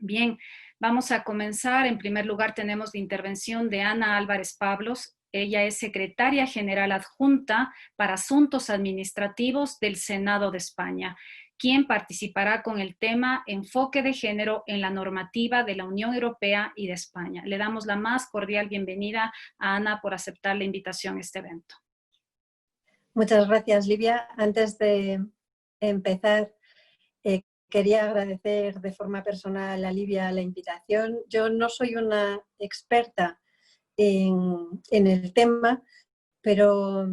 Bien, vamos a comenzar. En primer lugar, tenemos la intervención de Ana Álvarez Pablos. Ella es secretaria general adjunta para Asuntos Administrativos del Senado de España, quien participará con el tema Enfoque de género en la normativa de la Unión Europea y de España. Le damos la más cordial bienvenida a Ana por aceptar la invitación a este evento. Muchas gracias, Livia. Antes de empezar, quería agradecer de forma personal a Livia la invitación. Yo no soy una experta en el tema, pero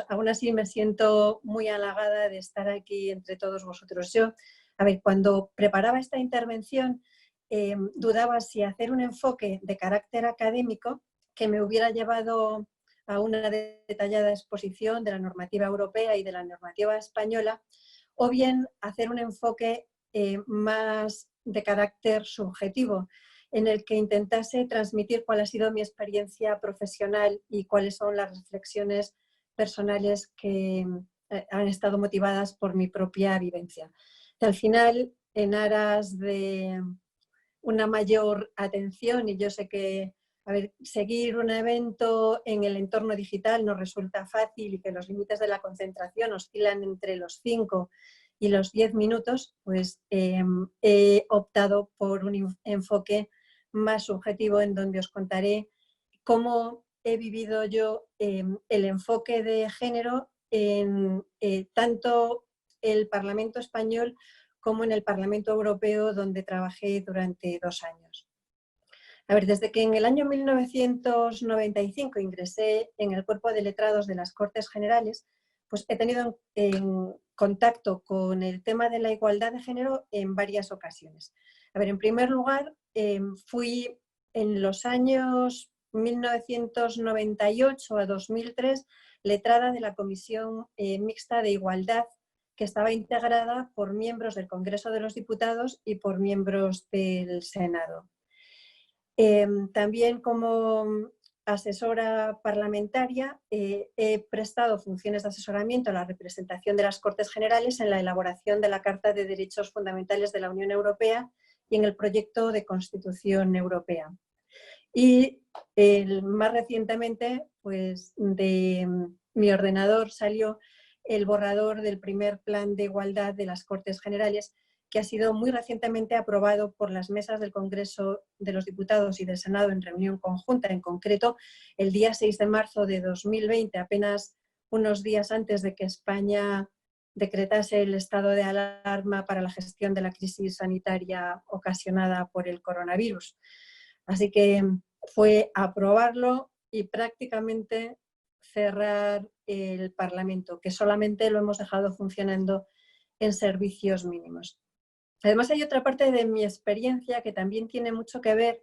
aún así me siento muy halagada de estar aquí entre todos vosotros. Cuando preparaba esta intervención, dudaba si hacer un enfoque de carácter académico que me hubiera llevado a una detallada exposición de la normativa europea y de la normativa española, o bien hacer un enfoque más de carácter subjetivo, en el que intentase transmitir cuál ha sido mi experiencia profesional y cuáles son las reflexiones personales que han estado motivadas por mi propia vivencia. Y al final, en aras de una mayor atención, y yo sé que seguir un evento en el entorno digital nos resulta fácil y que los límites de la concentración oscilan entre los 5 y los 10 minutos, pues he optado por un enfoque más subjetivo en donde os contaré cómo he vivido yo el enfoque de género en tanto el Parlamento español como en el Parlamento Europeo, donde trabajé durante 2 años. Desde que en el año 1995 ingresé en el cuerpo de letrados de las Cortes Generales, pues he tenido en contacto con el tema de la igualdad de género en varias ocasiones. En primer lugar, fui en los años 1998 a 2003 letrada de la Comisión Mixta de Igualdad, que estaba integrada por miembros del Congreso de los Diputados y por miembros del Senado. También como asesora parlamentaria he prestado funciones de asesoramiento a la representación de las Cortes Generales en la elaboración de la Carta de Derechos Fundamentales de la Unión Europea y en el proyecto de Constitución Europea. Y más recientemente, pues de mi ordenador salió el borrador del primer plan de igualdad de las Cortes Generales, que ha sido muy recientemente aprobado por las mesas del Congreso de los Diputados y del Senado en reunión conjunta, en concreto el día 6 de marzo de 2020, apenas unos días antes de que España decretase el estado de alarma para la gestión de la crisis sanitaria ocasionada por el coronavirus. Así que fue aprobarlo y prácticamente cerrar el Parlamento, que solamente lo hemos dejado funcionando en servicios mínimos. Además, hay otra parte de mi experiencia que también tiene mucho que ver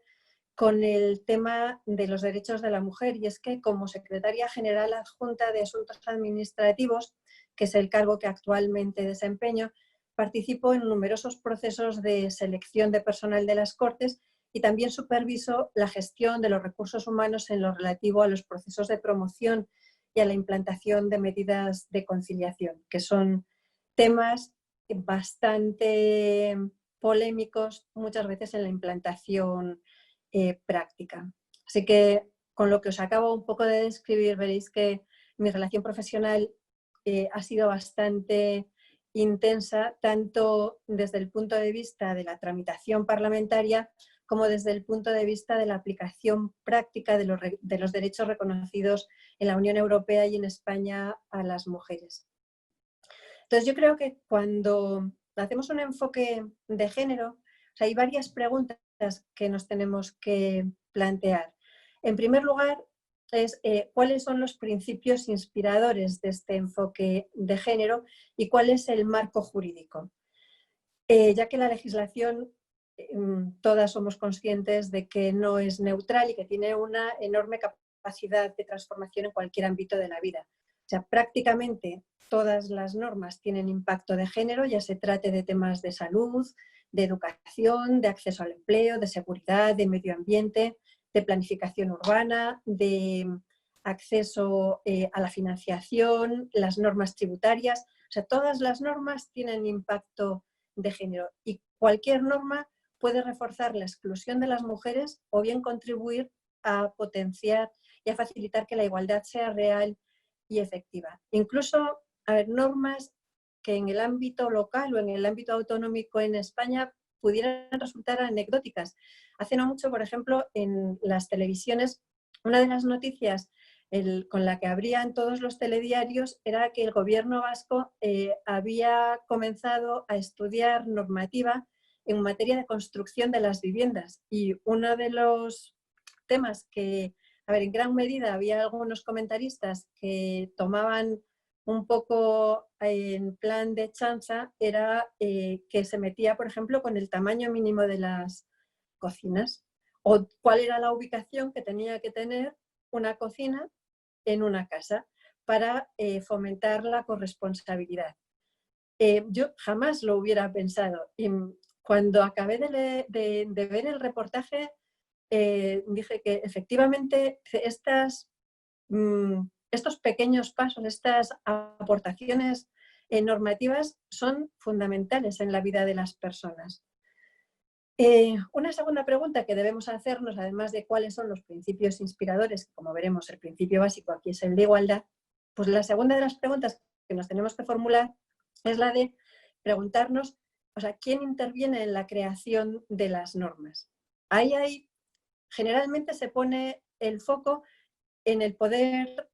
con el tema de los derechos de la mujer, y es que como secretaria general adjunta de Asuntos Administrativos, que es el cargo que actualmente desempeño, participo en numerosos procesos de selección de personal de las Cortes y también superviso la gestión de los recursos humanos en lo relativo a los procesos de promoción y a la implantación de medidas de conciliación, que son temas bastante polémicos muchas veces en la implantación práctica. Así que con lo que os acabo un poco de describir, veréis que mi relación profesional ha sido bastante intensa, tanto desde el punto de vista de la tramitación parlamentaria como desde el punto de vista de la aplicación práctica de los derechos reconocidos en la Unión Europea y en España a las mujeres. Entonces, yo creo que cuando hacemos un enfoque de género, hay varias preguntas que nos tenemos que plantear. En primer lugar, es cuáles son los principios inspiradores de este enfoque de género y cuál es el marco jurídico. Ya que la legislación, todas somos conscientes de que no es neutral y que tiene una enorme capacidad de transformación en cualquier ámbito de la vida. O sea, prácticamente todas las normas tienen impacto de género, ya se trate de temas de salud, de educación, de acceso al empleo, de seguridad, de medio ambiente, de planificación urbana, de acceso a la financiación, las normas tributarias. O sea, todas las normas tienen impacto de género y cualquier norma puede reforzar la exclusión de las mujeres o bien contribuir a potenciar y a facilitar que la igualdad sea real y efectiva. Incluso, normas que en el ámbito local o en el ámbito autonómico en España pudieran resultar anecdóticas. Hace no mucho, por ejemplo, en las televisiones, una de las noticias con la que abrían todos los telediarios era que el gobierno vasco había comenzado a estudiar normativa en materia de construcción de las viviendas. Y uno de los temas que, en gran medida había algunos comentaristas que tomaban un poco en plan de chanza, era que se metía, por ejemplo, con el tamaño mínimo de las cocinas o cuál era la ubicación que tenía que tener una cocina en una casa para fomentar la corresponsabilidad. Yo jamás lo hubiera pensado y cuando acabé de ver el reportaje dije que efectivamente estos pequeños pasos, estas aportaciones normativas son fundamentales en la vida de las personas. Una segunda pregunta que debemos hacernos, además de cuáles son los principios inspiradores, como veremos, el principio básico aquí es el de igualdad, pues la segunda de las preguntas que nos tenemos que formular es la de preguntarnos, ¿quién interviene en la creación de las normas? Ahí generalmente se pone el foco en el poder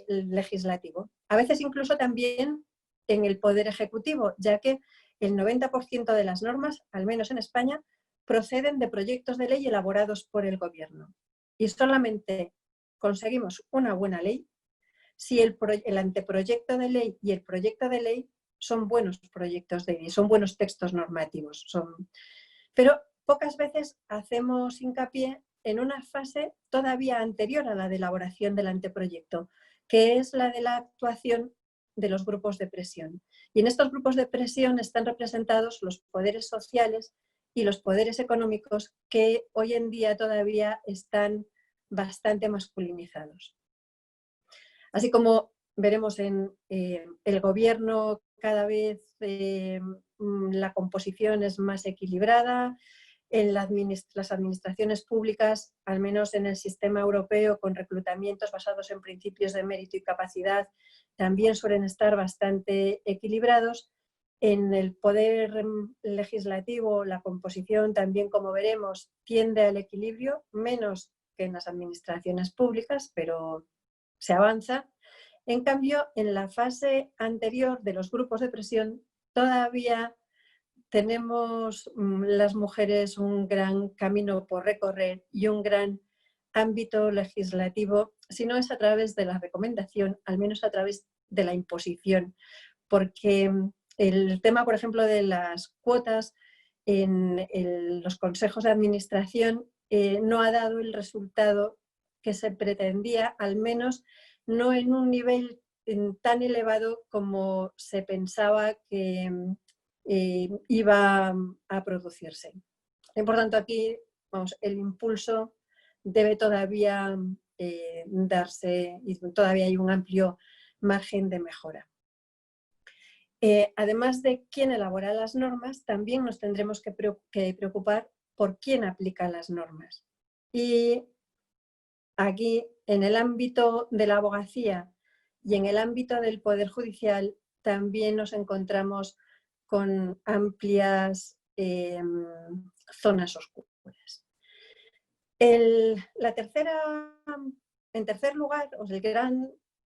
legislativo, a veces incluso también en el poder ejecutivo, ya que el 90% de las normas, al menos en España, proceden de proyectos de ley elaborados por el gobierno. Y solamente conseguimos una buena ley si el anteproyecto de ley y el proyecto de ley son buenos proyectos de ley, son buenos textos normativos. Pero pocas veces hacemos hincapié en una fase todavía anterior a la de elaboración del anteproyecto, que es la de la actuación de los grupos de presión. Y en estos grupos de presión están representados los poderes sociales y los poderes económicos que hoy en día todavía están bastante masculinizados. Así como veremos en el gobierno cada vez la composición es más equilibrada, en las administraciones públicas, al menos en el sistema europeo, con reclutamientos basados en principios de mérito y capacidad, también suelen estar bastante equilibrados. En el poder legislativo, la composición también, como veremos, tiende al equilibrio, menos que en las administraciones públicas, pero se avanza. En cambio, en la fase anterior de los grupos de presión, todavía tenemos las mujeres un gran camino por recorrer y un gran ámbito legislativo, si no es a través de la recomendación, al menos a través de la imposición, porque el tema, por ejemplo, de las cuotas en los consejos de administración no ha dado el resultado que se pretendía, al menos no en un nivel tan elevado como se pensaba que iba a producirse. Y por tanto, aquí el impulso debe todavía darse y todavía hay un amplio margen de mejora. Además de quién elabora las normas, también nos tendremos que preocupar por quién aplica las normas. Y aquí, en el ámbito de la abogacía y en el ámbito del Poder Judicial, también nos encontramos con amplias zonas oscuras. En tercer lugar,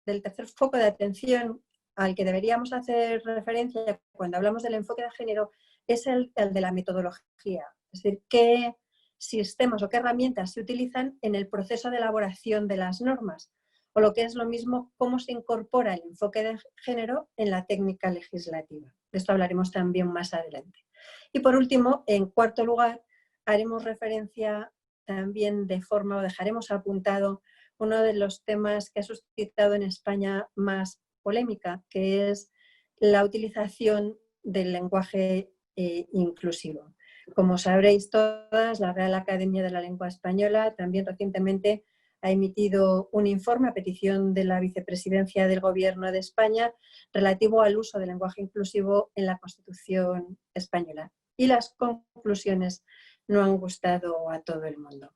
el tercer foco de atención al que deberíamos hacer referencia cuando hablamos del enfoque de género es el de la metodología, es decir, qué sistemas o qué herramientas se utilizan en el proceso de elaboración de las normas, o lo que es lo mismo, cómo se incorpora el enfoque de género en la técnica legislativa. De esto hablaremos también más adelante. Y por último, en cuarto lugar, haremos referencia también dejaremos apuntado uno de los temas que ha suscitado en España más polémica, que es la utilización del lenguaje inclusivo. Como sabréis todas, la Real Academia de la Lengua Española también recientemente ha emitido un informe a petición de la Vicepresidencia del Gobierno de España relativo al uso del lenguaje inclusivo en la Constitución española. Y las conclusiones no han gustado a todo el mundo.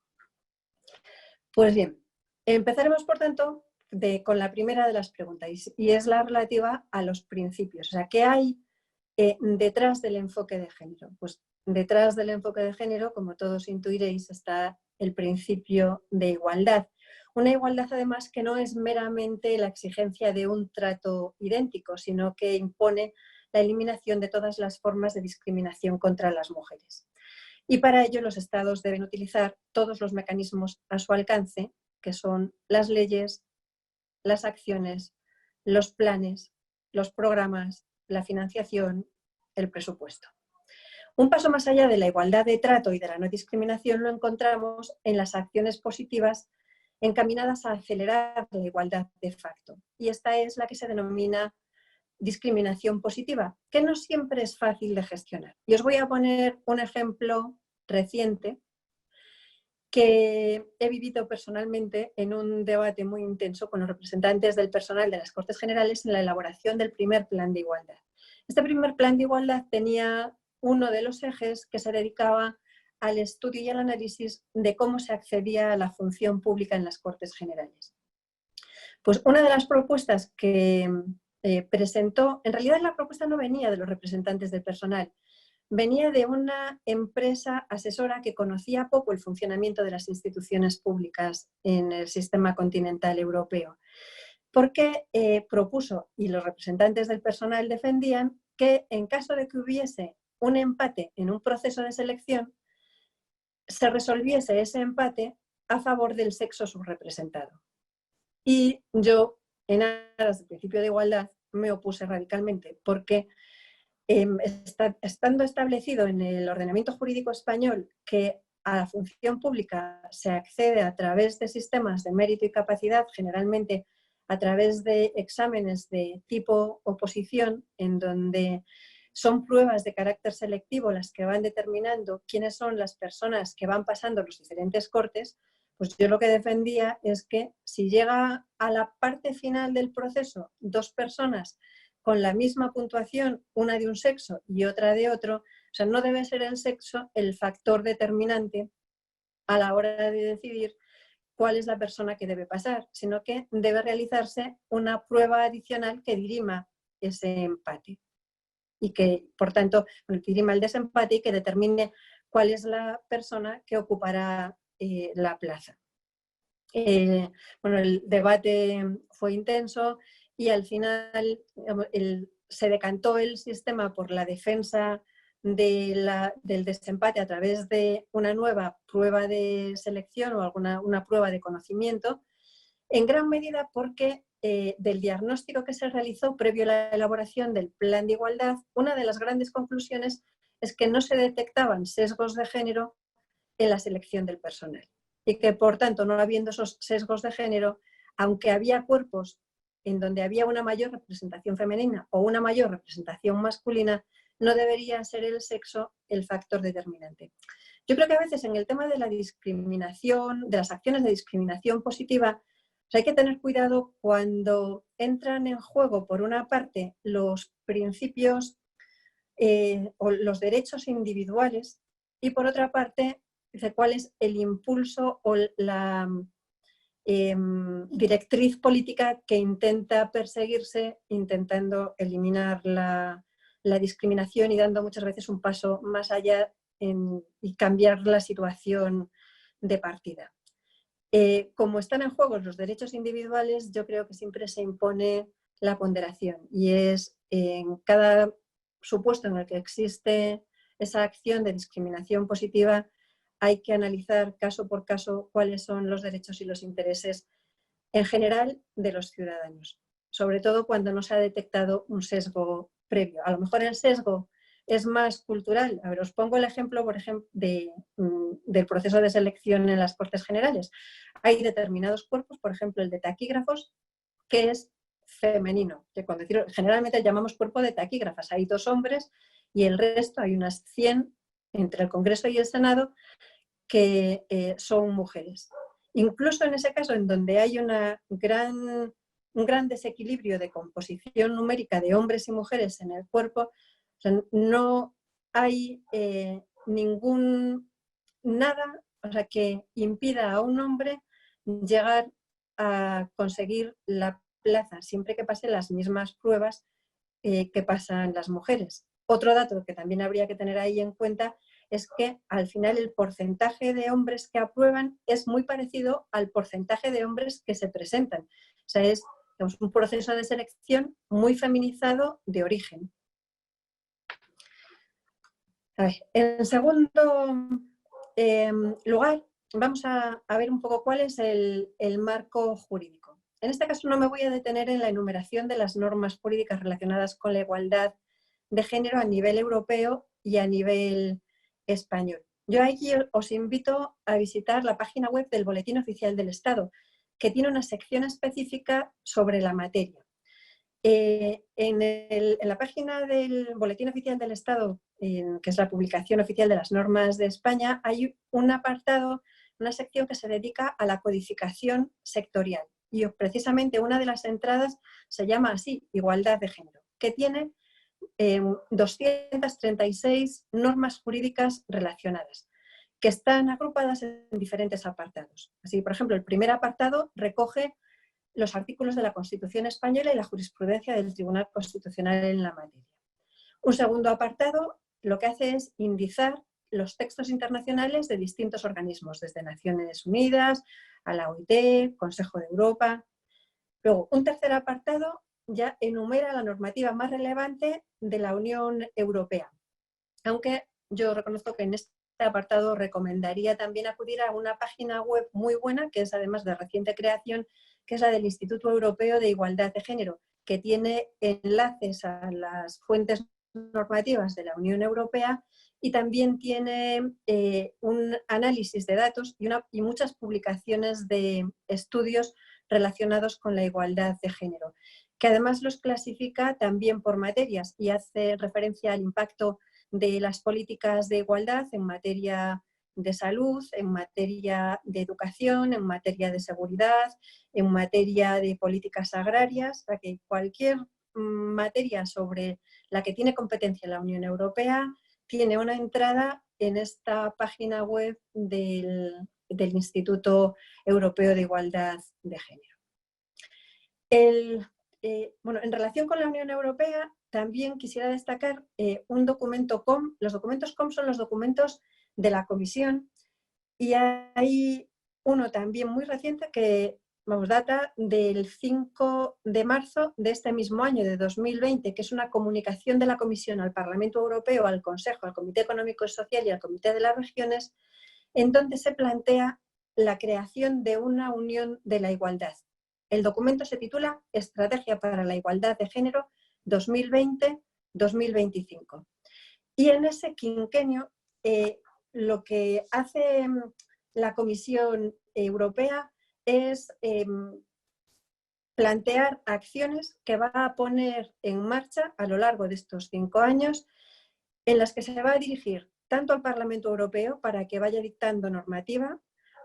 Pues bien, empezaremos por tanto con la primera de las preguntas y es la relativa a los principios. O sea, ¿qué hay detrás del enfoque de género? Pues detrás del enfoque de género, como todos intuiréis, está el principio de igualdad. Una igualdad además que no es meramente la exigencia de un trato idéntico, sino que impone la eliminación de todas las formas de discriminación contra las mujeres. Y para ello los estados deben utilizar todos los mecanismos a su alcance, que son las leyes, las acciones, los planes, los programas, la financiación, el presupuesto. Un paso más allá de la igualdad de trato y de la no discriminación lo encontramos en las acciones positivas encaminadas a acelerar la igualdad de facto. Y esta es la que se denomina discriminación positiva, que no siempre es fácil de gestionar. Y os voy a poner un ejemplo reciente que he vivido personalmente en un debate muy intenso con los representantes del personal de las Cortes Generales en la elaboración del primer plan de igualdad. Este primer plan de igualdad tenía uno de los ejes que se dedicaba al estudio y al análisis de cómo se accedía a la función pública en las Cortes Generales. Pues una de las propuestas que presentó, en realidad la propuesta no venía de los representantes del personal, venía de una empresa asesora que conocía poco el funcionamiento de las instituciones públicas en el sistema continental europeo, porque propuso, y los representantes del personal defendían, que en caso de que hubiese un empate en un proceso de selección, se resolviese ese empate a favor del sexo subrepresentado. Y yo, en aras del principio de igualdad, me opuse radicalmente, porque estando establecido en el ordenamiento jurídico español que a la función pública se accede a través de sistemas de mérito y capacidad, generalmente a través de exámenes de tipo oposición, en donde son pruebas de carácter selectivo las que van determinando quiénes son las personas que van pasando los diferentes cortes, pues yo lo que defendía es que si llega a la parte final del proceso 2 personas con la misma puntuación, una de un sexo y otra de otro, o sea, no debe ser el sexo el factor determinante a la hora de decidir cuál es la persona que debe pasar, sino que debe realizarse una prueba adicional que dirima ese empate y que, por tanto, dirima el desempate y que determine cuál es la persona que ocupará la plaza. Bueno, el debate fue intenso y al final se decantó el sistema por la defensa del desempate a través de una nueva prueba de selección o una prueba de conocimiento, en gran medida porque del diagnóstico que se realizó previo a la elaboración del plan de igualdad, una de las grandes conclusiones es que no se detectaban sesgos de género en la selección del personal y que, por tanto, no habiendo esos sesgos de género, aunque había cuerpos en donde había una mayor representación femenina o una mayor representación masculina, no debería ser el sexo el factor determinante. Yo creo que a veces en el tema de la discriminación, de las acciones de discriminación positiva, hay que tener cuidado cuando entran en juego, por una parte, los principios o los derechos individuales y, por otra parte, cuál es el impulso o la directriz política que intenta perseguirse, intentando eliminar la discriminación y dando muchas veces un paso más allá y cambiar la situación de partida. Como están en juego los derechos individuales, yo creo que siempre se impone la ponderación y es en cada supuesto en el que existe esa acción de discriminación positiva, hay que analizar caso por caso cuáles son los derechos y los intereses en general de los ciudadanos, sobre todo cuando no se ha detectado un sesgo previo. A lo mejor el sesgo es más cultural. A ver, os pongo el ejemplo, por ejemplo, del proceso de selección en las Cortes Generales. Hay determinados cuerpos, por ejemplo, el de taquígrafos, que es femenino, que generalmente llamamos cuerpo de taquígrafas. Hay 2 hombres y el resto, hay unas 100 entre el Congreso y el Senado, que son mujeres. Incluso en ese caso, en donde hay un gran desequilibrio de composición numérica de hombres y mujeres en el cuerpo, o sea, no hay ningún nada, o sea, que impida a un hombre llegar a conseguir la plaza, siempre que pase las mismas pruebas que pasan las mujeres. Otro dato que también habría que tener ahí en cuenta es que al final el porcentaje de hombres que aprueban es muy parecido al porcentaje de hombres que se presentan. O sea, es, digamos, un proceso de selección muy feminizado de origen. A ver, en segundo lugar, vamos a ver un poco cuál es el marco jurídico. En este caso no me voy a detener en la enumeración de las normas jurídicas relacionadas con la igualdad de género a nivel europeo y a nivel español. Yo aquí os invito a visitar la página web del Boletín Oficial del Estado, que tiene una sección específica sobre la materia. En la página del Boletín Oficial del Estado, que es la publicación oficial de las normas de España, hay un apartado, una sección que se dedica a la codificación sectorial. Y precisamente una de las entradas se llama así, Igualdad de Género, que tiene 236 normas jurídicas relacionadas, que están agrupadas en diferentes apartados. Así, por ejemplo, el primer apartado recoge los artículos de la Constitución española y la jurisprudencia del Tribunal Constitucional en la materia. Un segundo apartado lo que hace es indizar los textos internacionales de distintos organismos, desde Naciones Unidas a la OIT, Consejo de Europa. Luego, un tercer apartado ya enumera la normativa más relevante de la Unión Europea, aunque yo reconozco que en este apartado recomendaría también acudir a una página web muy buena, que es además de reciente creación, que es la del Instituto Europeo de Igualdad de Género, que tiene enlaces a las fuentes normativas de la Unión Europea y también tiene un análisis de datos y muchas publicaciones de estudios relacionados con la igualdad de género, que además los clasifica también por materias y hace referencia al impacto de las políticas de igualdad en materia de salud, en materia de educación, en materia de seguridad, en materia de políticas agrarias, para que cualquier materia sobre la que tiene competencia la Unión Europea tiene una entrada en esta página web del Instituto Europeo de Igualdad de Género. En relación con la Unión Europea, también quisiera destacar un documento COM. Los documentos COM son los documentos de la Comisión y hay uno también muy reciente que data del 5 de marzo de este mismo año, de 2020, que es una comunicación de la Comisión al Parlamento Europeo, al Consejo, al Comité Económico y Social y al Comité de las Regiones, en donde se plantea la creación de una Unión de la Igualdad. El documento se titula Estrategia para la Igualdad de Género 2020-2025. Y en ese quinquenio lo que hace la Comisión Europea es plantear acciones que va a poner en marcha a lo largo de estos 5 años, en las que se va a dirigir tanto al Parlamento Europeo para que vaya dictando normativa,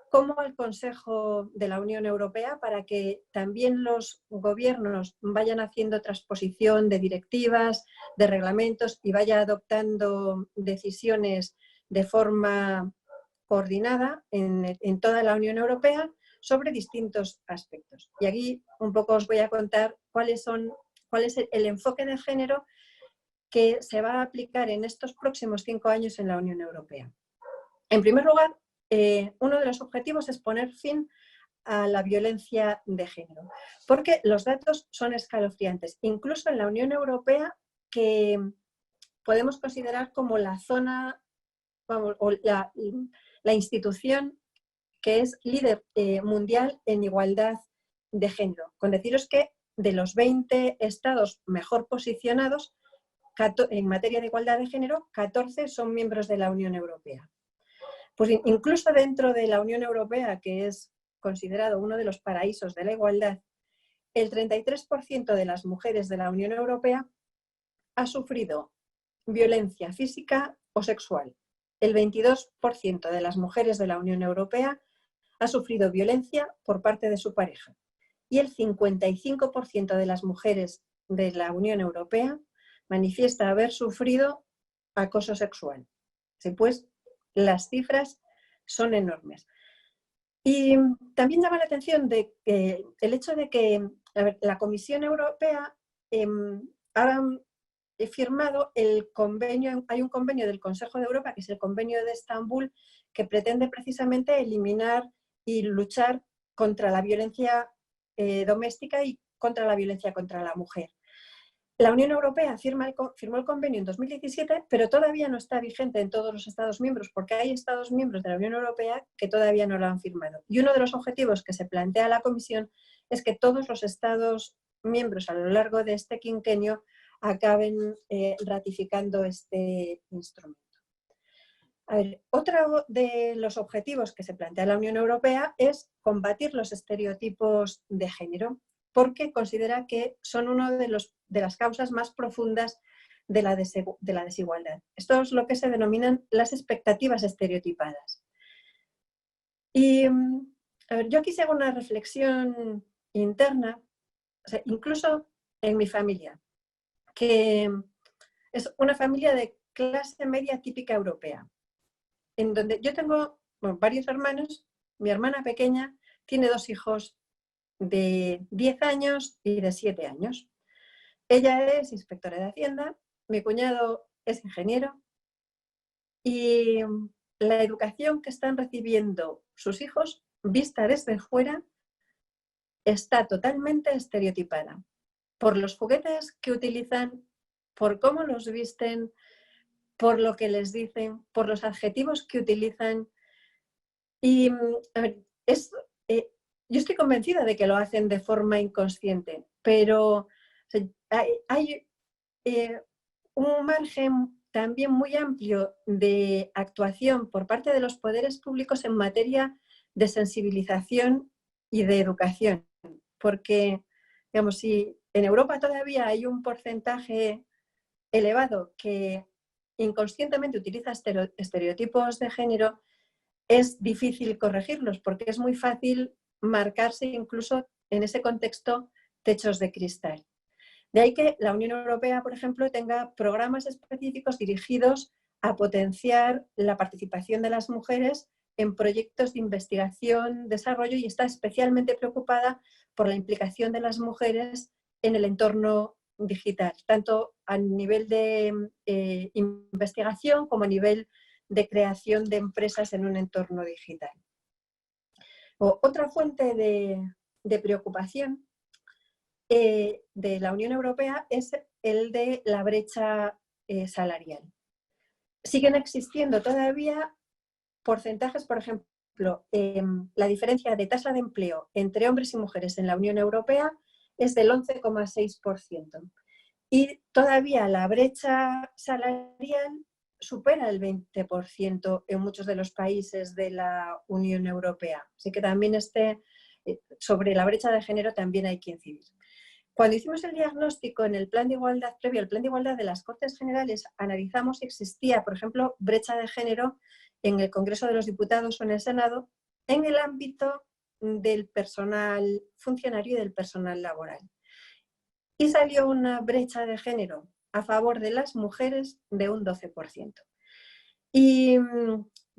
como al Consejo de la Unión Europea para que también los gobiernos vayan haciendo transposición de directivas, de reglamentos y vaya adoptando decisiones de forma coordinada en toda la Unión Europea sobre distintos aspectos. Y aquí un poco os voy a contar cuál es el enfoque de género que se va a aplicar en estos próximos 5 años en la Unión Europea. En primer lugar, uno de los objetivos es poner fin a la violencia de género, porque los datos son escalofriantes. Incluso en la Unión Europea, que podemos considerar como la zona, o la institución que es líder mundial en igualdad de género. Con deciros que de los 20 estados mejor posicionados en materia de igualdad de género, 14 son miembros de la Unión Europea. Pues incluso dentro de la Unión Europea, que es considerado uno de los paraísos de la igualdad, el 33% de las mujeres de la Unión Europea ha sufrido violencia física o sexual. El 22% de las mujeres de la Unión Europea ha sufrido violencia por parte de su pareja. Y el 55% de las mujeres de la Unión Europea manifiesta haber sufrido acoso sexual. Así pues, las cifras son enormes. Y también llama la atención de que el hecho de que la Comisión Europea ahora he firmado el convenio, hay un convenio del Consejo de Europa, que es el convenio de Estambul, que pretende precisamente eliminar y luchar contra la violencia doméstica y contra la violencia contra la mujer. La Unión Europea firmó el convenio en 2017, pero todavía no está vigente en todos los Estados miembros, porque hay Estados miembros de la Unión Europea que todavía no lo han firmado. Y uno de los objetivos que se plantea la Comisión es que todos los Estados miembros a lo largo de este quinquenio acaben ratificando este instrumento. A ver, otro de los objetivos que se plantea la Unión Europea es combatir los estereotipos de género, porque considera que son una de las causas más profundas de la desigualdad. Esto es lo que se denominan las expectativas estereotipadas. Y a ver, yo aquí hago una reflexión interna, o sea, incluso en mi familia, que es una familia de clase media típica europea, en donde yo tengo varios hermanos. Mi hermana pequeña tiene 2 hijos de 10 años y de 7 años. Ella es inspectora de Hacienda, mi cuñado es ingeniero y la educación que están recibiendo sus hijos, vista desde fuera, está totalmente estereotipada por los juguetes que utilizan, por cómo los visten, por lo que les dicen, por los adjetivos que utilizan. Y a ver, yo estoy convencida de que lo hacen de forma inconsciente, pero o sea, hay un margen también muy amplio de actuación por parte de los poderes públicos en materia de sensibilización y de educación. Porque, digamos, si en Europa todavía hay un porcentaje elevado que inconscientemente utiliza estereotipos de género, es difícil corregirlos porque es muy fácil marcarse incluso en ese contexto techos de cristal. De ahí que la Unión Europea, por ejemplo, tenga programas específicos dirigidos a potenciar la participación de las mujeres en proyectos de investigación, desarrollo, y está especialmente preocupada por la implicación de las mujeres en el entorno digital, tanto a nivel de investigación como a nivel de creación de empresas en un entorno digital. Otra fuente de preocupación de la Unión Europea es el de la brecha salarial. Siguen existiendo todavía porcentajes, por ejemplo, la diferencia de tasa de empleo entre hombres y mujeres en la Unión Europea es del 11,6%. Y todavía la brecha salarial supera el 20% en muchos de los países de la Unión Europea. Así que también sobre la brecha de género también hay que incidir. Cuando hicimos el diagnóstico en el plan de igualdad, previo al plan de igualdad de las Cortes Generales, analizamos si existía, por ejemplo, brecha de género en el Congreso de los Diputados o en el Senado en el ámbito del personal funcionario y del personal laboral. Y salió una brecha de género a favor de las mujeres de un 12%. ¿Y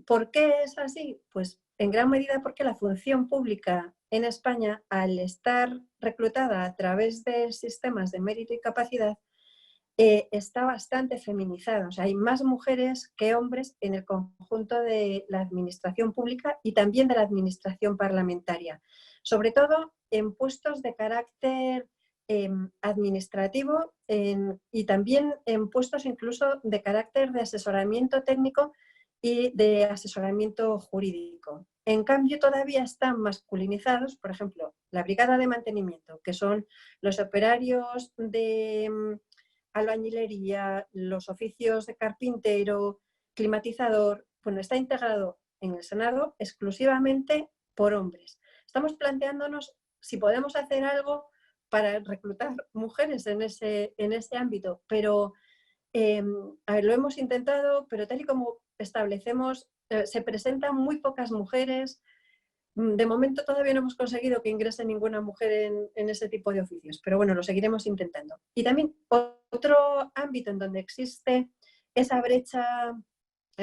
por qué es así? Pues en gran medida porque la función pública en España, al estar reclutada a través de sistemas de mérito y capacidad, está bastante feminizada. O sea, hay más mujeres que hombres en el conjunto de la administración pública y también de la administración parlamentaria. Sobre todo en puestos de carácter administrativo y también en puestos incluso de carácter de asesoramiento técnico y de asesoramiento jurídico. En cambio, todavía están masculinizados, por ejemplo, la brigada de mantenimiento, que son los operarios de albañilería, los oficios de carpintero, climatizador. Bueno, está integrado en el Senado exclusivamente por hombres. Estamos planteándonos si podemos hacer algo para reclutar mujeres en ese ámbito, pero a ver, lo hemos intentado, pero tal y como establecemos, se presentan muy pocas mujeres. De momento todavía no hemos conseguido que ingrese ninguna mujer en ese tipo de oficios, pero bueno, lo seguiremos intentando. Y también otro ámbito en donde existe esa brecha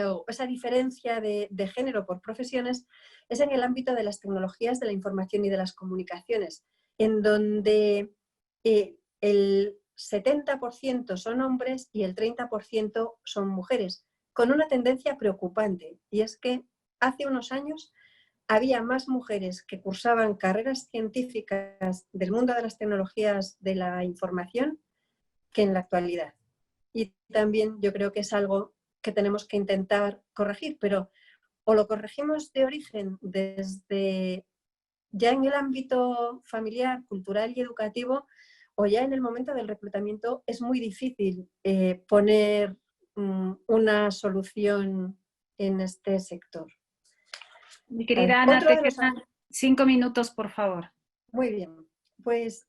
o esa diferencia de género por profesiones es en el ámbito de las tecnologías de la información y de las comunicaciones, en donde el 70% son hombres y el 30% son mujeres, con una tendencia preocupante, y es que hace unos años había más mujeres que cursaban carreras científicas del mundo de las tecnologías de la información que en la actualidad. Y también yo creo que es algo que tenemos que intentar corregir, pero o lo corregimos de origen desde ya en el ámbito familiar, cultural y educativo, o ya en el momento del reclutamiento es muy difícil poner una solución en este sector. Mi querida Ana, Otro te de los... quedan 5 minutos, por favor. Muy bien, pues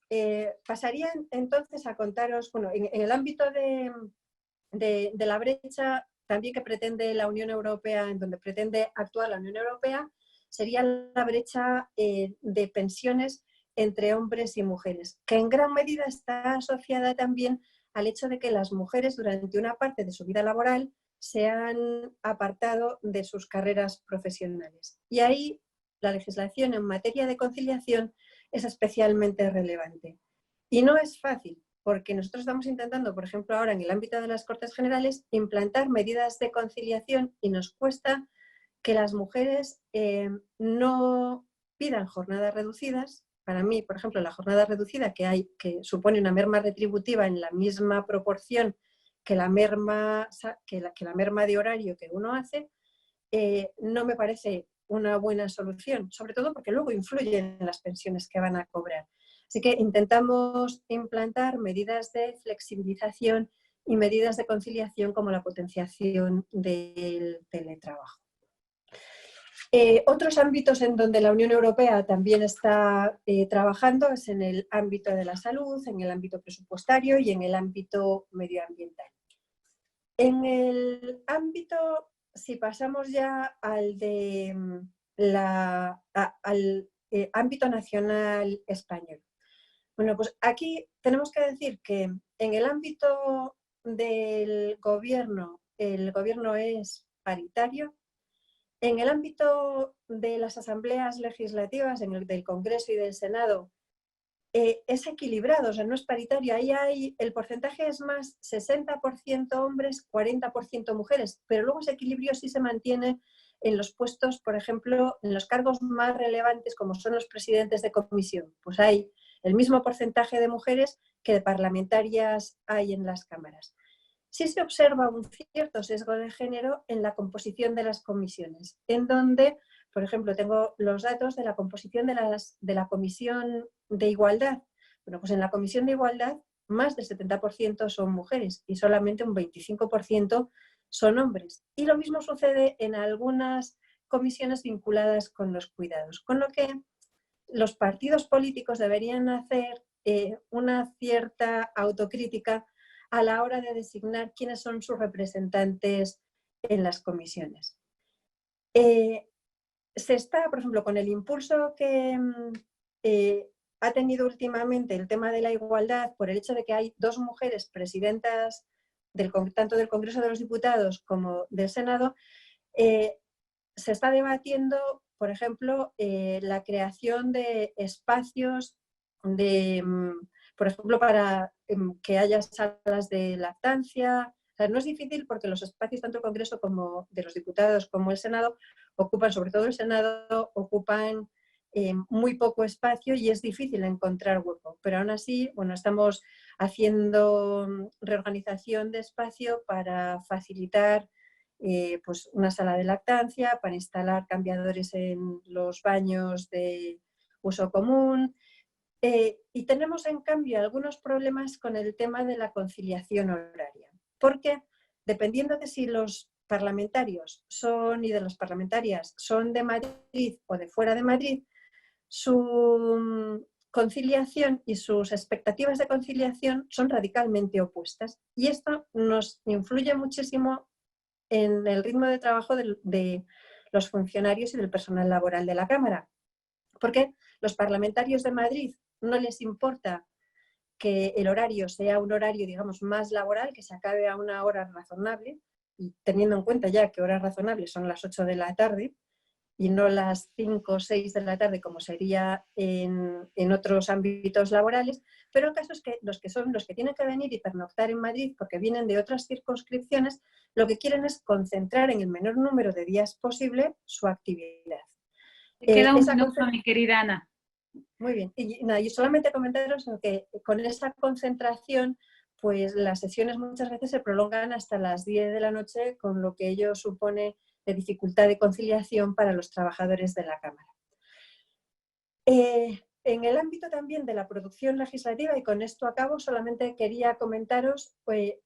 pasaría entonces a contaros, bueno, en el ámbito de la brecha también que pretende la Unión Europea, en donde pretende actuar la Unión Europea, sería la brecha de pensiones entre hombres y mujeres, que en gran medida está asociada también al hecho de que las mujeres durante una parte de su vida laboral se han apartado de sus carreras profesionales. Y ahí la legislación en materia de conciliación es especialmente relevante. Y no es fácil, porque nosotros estamos intentando, por ejemplo, ahora en el ámbito de las Cortes Generales, implantar medidas de conciliación y nos cuesta que las mujeres no pidan jornadas reducidas. Para mí, por ejemplo, la jornada reducida que supone una merma retributiva en la misma proporción que la merma de horario que uno hace, no me parece una buena solución, sobre todo porque luego influye en las pensiones que van a cobrar. Así que intentamos implantar medidas de flexibilización y medidas de conciliación como la potenciación del teletrabajo. Otros ámbitos en donde la Unión Europea también está trabajando es en el ámbito de la salud, en el ámbito presupuestario y en el ámbito medioambiental. En el ámbito, si pasamos ya al ámbito nacional español. Bueno, pues aquí tenemos que decir que en el ámbito del gobierno, el gobierno es paritario. En el ámbito de las asambleas legislativas, del Congreso y del Senado, es equilibrado, o sea, no es paritario. Ahí el porcentaje es más 60% hombres, 40% mujeres, pero luego ese equilibrio sí se mantiene en los puestos, por ejemplo, en los cargos más relevantes como son los presidentes de comisión. Pues hay el mismo porcentaje de mujeres que de parlamentarias hay en las cámaras. Sí se observa un cierto sesgo de género en la composición de las comisiones, en donde, por ejemplo, tengo los datos de la composición de la Comisión de Igualdad. Bueno, pues en la Comisión de Igualdad más del 70% son mujeres y solamente un 25% son hombres. Y lo mismo sucede en algunas comisiones vinculadas con los cuidados, con lo que los partidos políticos deberían hacer una cierta autocrítica a la hora de designar quiénes son sus representantes en las comisiones. Se está, por ejemplo, con el impulso que ha tenido últimamente el tema de la igualdad por el hecho de que hay 2 mujeres presidentas tanto del Congreso de los Diputados como del Senado, se está debatiendo, por ejemplo, la creación de espacios por ejemplo, para que haya salas de lactancia. O sea, no es difícil porque los espacios tanto del Congreso como de los diputados como el Senado ocupan, sobre todo el Senado, ocupan muy poco espacio y es difícil encontrar hueco. Pero aún así, bueno, estamos haciendo reorganización de espacio para facilitar pues una sala de lactancia, para instalar cambiadores en los baños de uso común. Y tenemos, en cambio, algunos problemas con el tema de la conciliación horaria, porque dependiendo de si los parlamentarios y de las parlamentarias son de Madrid o de fuera de Madrid, su conciliación y sus expectativas de conciliación son radicalmente opuestas. Y esto nos influye muchísimo en el ritmo de trabajo de los funcionarios y del personal laboral de la Cámara. Porque los parlamentarios de Madrid no les importa que el horario sea un horario, digamos, más laboral, que se acabe a una hora razonable, y teniendo en cuenta ya que horas razonables son las 8 de la tarde, y no las 5 o 6 de la tarde como sería en otros ámbitos laborales, pero el caso es que los que tienen que venir y pernoctar en Madrid porque vienen de otras circunscripciones, lo que quieren es concentrar en el menor número de días posible su actividad. Te queda un Esa minuto, mi querida Ana. Muy bien, y solamente comentaros que con esa concentración, pues las sesiones muchas veces se prolongan hasta las 10 de la noche, con lo que ello supone de dificultad de conciliación para los trabajadores de la Cámara. En el ámbito también de la producción legislativa, y con esto acabo, solamente quería comentaros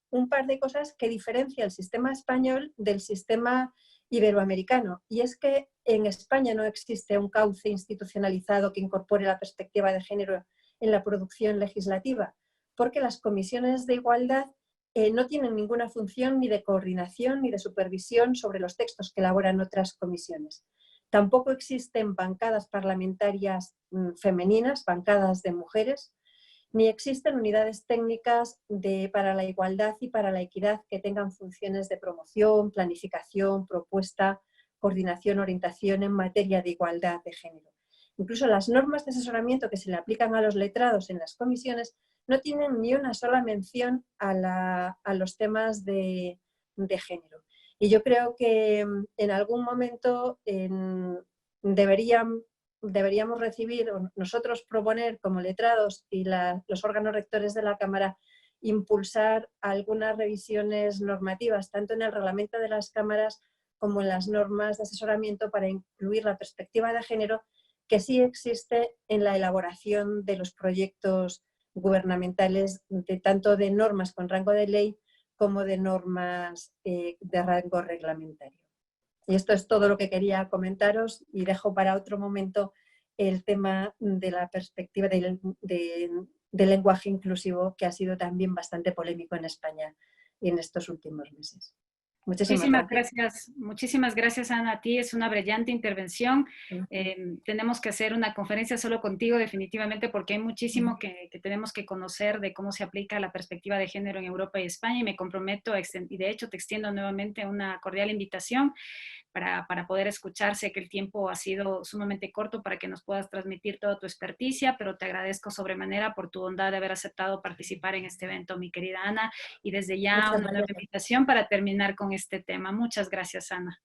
un par de cosas que diferencia el sistema español del sistema iberoamericano. Y es que en España no existe un cauce institucionalizado que incorpore la perspectiva de género en la producción legislativa, porque las comisiones de igualdad no tienen ninguna función ni de coordinación ni de supervisión sobre los textos que elaboran otras comisiones. Tampoco existen bancadas parlamentarias femeninas, bancadas de mujeres, ni existen unidades técnicas para la igualdad y para la equidad que tengan funciones de promoción, planificación, propuesta, coordinación, orientación en materia de igualdad de género. Incluso las normas de asesoramiento que se le aplican a los letrados en las comisiones no tienen ni una sola mención a los temas de género. Y yo creo que en algún momento deberíamos recibir, o nosotros proponer como letrados y los órganos rectores de la Cámara, impulsar algunas revisiones normativas, tanto en el reglamento de las cámaras como en las normas de asesoramiento, para incluir la perspectiva de género que sí existe en la elaboración de los proyectos gubernamentales, tanto de normas con rango de ley como de normas de rango reglamentario. Y esto es todo lo que quería comentaros, y dejo para otro momento el tema de la perspectiva del lenguaje inclusivo, que ha sido también bastante polémico en España en estos últimos meses. Muchísimas gracias, Ana, a ti. Es una brillante intervención. Tenemos que hacer una conferencia solo contigo, definitivamente, porque hay muchísimo que tenemos que conocer de cómo se aplica la perspectiva de género en Europa y España, y me comprometo, y de hecho te extiendo nuevamente una cordial invitación para poder escuchar. Sé que el tiempo ha sido sumamente corto para que nos puedas transmitir toda tu experticia, pero te agradezco sobremanera por tu bondad de haber aceptado participar en este evento, mi querida Ana, y desde ya una nueva invitación para terminar con este tema. Muchas gracias, Ana.